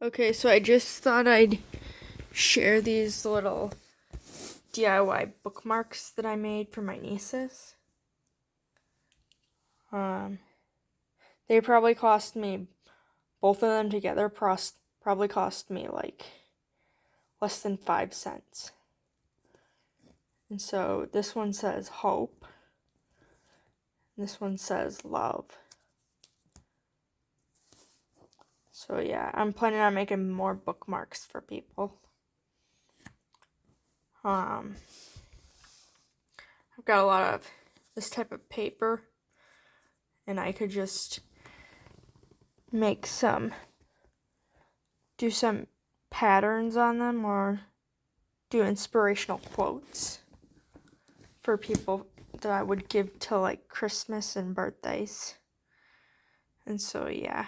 Okay, so I just thought I'd share these little DIY bookmarks that I made for my nieces. They probably cost me, both of them together probably cost me like less than 5 cents. And so this one says hope. This one says love. So yeah, I'm planning on making more bookmarks for people. I've got a lot of this type of paper, and I could just do some patterns on them, or do inspirational quotes for people that I would give to like Christmas and birthdays. And so yeah,